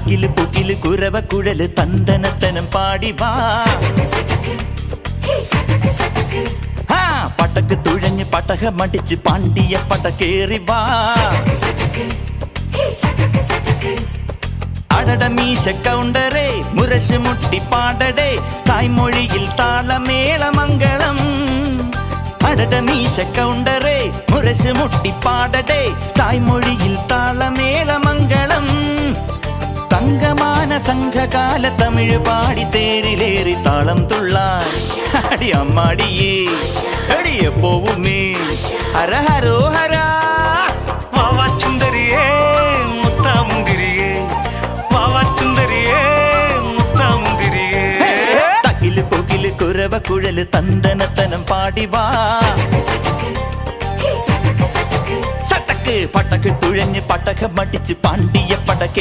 തക്കില് പുകില് കുരവ കുഴല് തന്തനത്തനം പാടി വാ പടക്ക് തുഴഞ്ഞ് പടക മടിച്ച് പാണ്ടിയ പടക്കേറി വാ അടട മീശ കൗണ്ടറേ മുരശ് മുട്ടി പാടടേ തായ്മൊഴിയിൽ താളമേളമംഗളം അടട മീശ കൗണ്ടറേ മുരശ് മുട്ടി പാടടേ തായ്മൊഴിയിൽ താളമേളമംഗളം തങ്കമാന സംഘകാല തമിഴ് പാടി തേരിലേറി താളം തുള്ളാൻ അടി അമ്മാടിയേ അടിയ പോവുമേ ഹര ഹരോ ഹരാ വാവാ ചുന്ദരിയേ മുത്താമുന്തിരിയേ വാവാ ചുന്ദരിയേ മുത്താമുന്തിരിയേ തകില് പുകില് കുരവ കുഴല് തന്തനത്തനം പാടി വാ സട്ടക്ക് പടക്ക് തുഴഞ്ഞ് പടക മടിച്ച് പാണ്ടിയ പടക്കെ